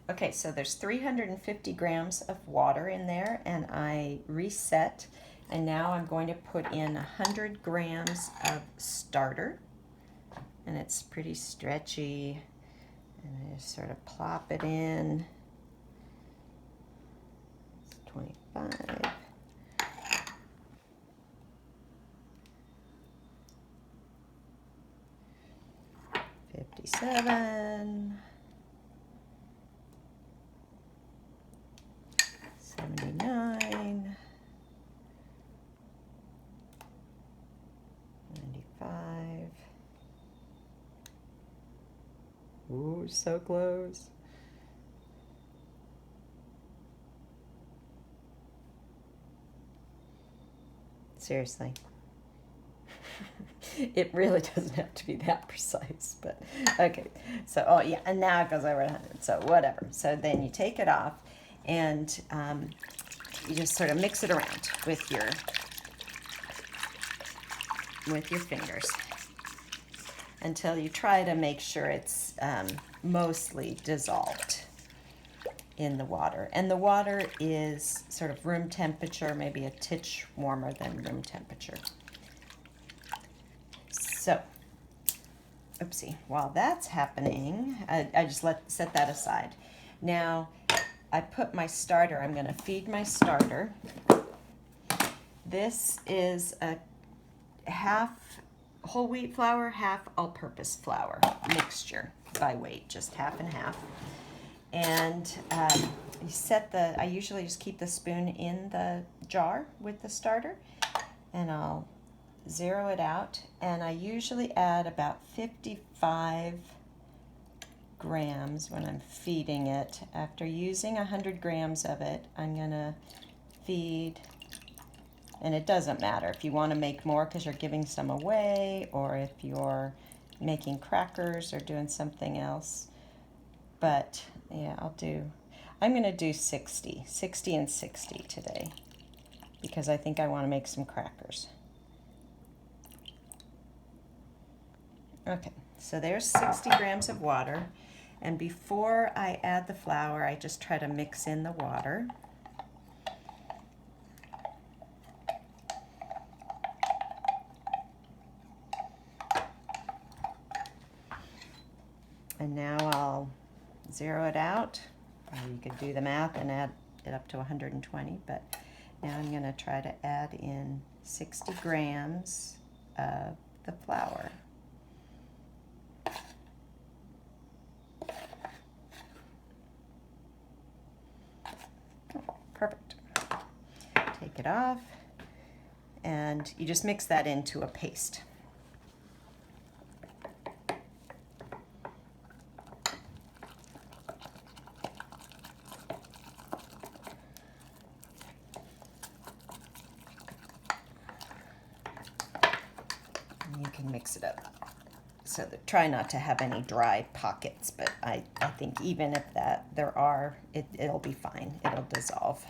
Okay, so there's 350 grams of water in there, and I reset, and now I'm going to put in 100 grams of starter, and it's pretty stretchy, and I just sort of plop it in. 25. 57. 79. 95. Ooh, so close. Seriously. It really doesn't have to be that precise, but okay. So, oh yeah, and now it goes over 100, so whatever. So then you take it off, and you just sort of mix it around with your fingers until you try to make sure it's mostly dissolved in the water. And the water is sort of room temperature, maybe a titch warmer than room temperature. So, oopsie, while that's happening, I just set that aside. Now, I put my starter, I'm going to feed my starter. This is a half whole wheat flour, half all-purpose flour mixture by weight, just half and half. And you set I usually just keep the spoon in the jar with the starter, and I'll zero it out, and I usually add about 55 grams when I'm feeding it. After using 100 grams of it, I'm gonna feed, and it doesn't matter if you want to make more because you're giving some away, or if you're making crackers or doing something else. But yeah, I'm gonna do 60 and 60 today because I think I want to make some crackers. Okay, so there's 60 grams of water, and before I add the flour, I just try to mix in the water. And now I'll zero it out. You could do the math and add it up to 120, but now I'm going to try to add in 60 grams of the flour. Perfect. Take it off, and you just mix that into a paste. And you can mix it up so that try not to have any dry pockets, but I think even if there are, it'll be fine. It'll dissolve.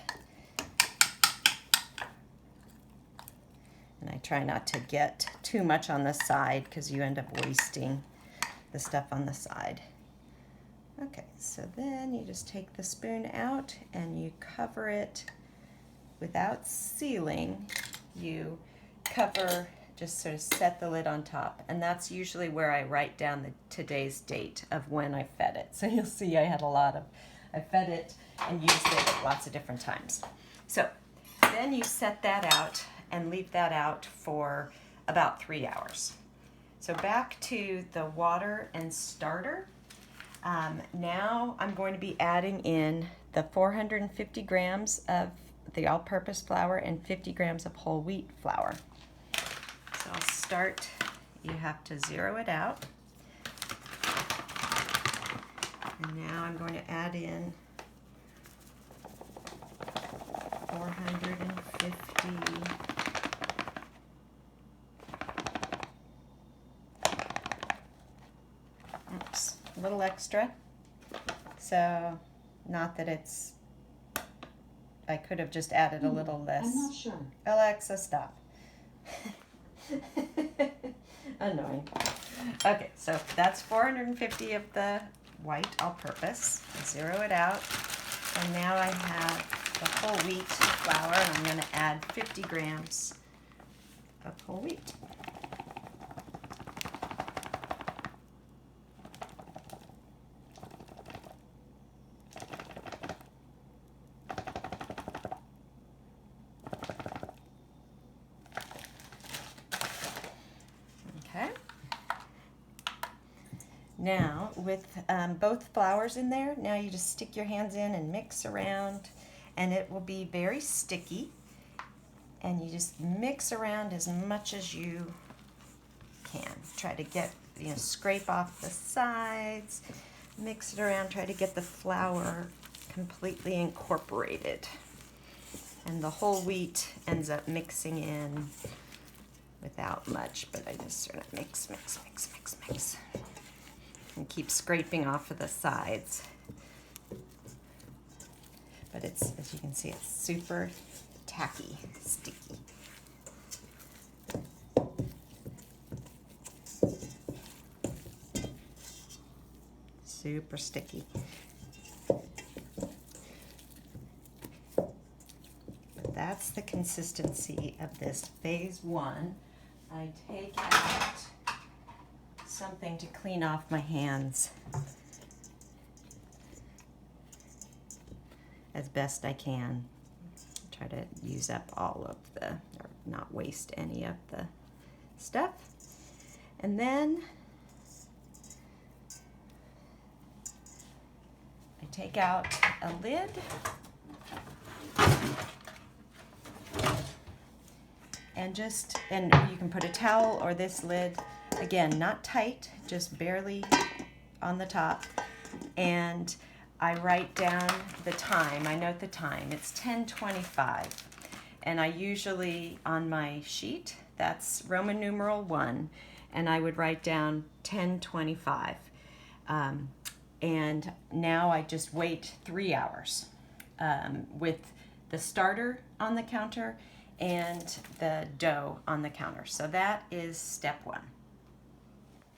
And I try not to get too much on the side because you end up wasting the stuff on the side. Okay, so then you just take the spoon out and you cover it without sealing. You cover, just sort of set the lid on top, and that's usually where I write down today's date of when I fed it. So you'll see I fed it and used it at lots of different times. So then you set that out and leave that out for about 3 hours. So back to the water and starter. Now I'm going to be adding in the 450 grams of the all-purpose flour and 50 grams of whole wheat flour. So I'll start, you have to zero it out. And now I'm going to add in 450 oops, a little extra. So not that it's, I could have just added a little less. I'm not sure. Alexa, stop. Annoying. Okay, so that's 450 of the white all-purpose. Zero it out. And now I have the whole wheat flour, and I'm going to add 50 grams of whole wheat. Okay. Now, with both flours in there, now you just stick your hands in and mix around, and it will be very sticky. And you just mix around as much as you can. Try to get, scrape off the sides, mix it around, try to get the flour completely incorporated. And the whole wheat ends up mixing in without much, but I just sort of mix. And keep scraping off of the sides. But it's, as you can see, it's super tacky, sticky. Super sticky. But that's the consistency of this phase 1. I take out something to clean off my hands as best I can. Try to use up all of the, or not waste any of the stuff. And then I take out a lid and you can put a towel or this lid, again, not tight, just barely on the top. And I write down the time. I note the time. It's 10:25. And I usually, on my sheet, that's Roman numeral 1, and I would write down 10:25. And now I just wait 3 hours with the starter on the counter and the dough on the counter. So that is step 1.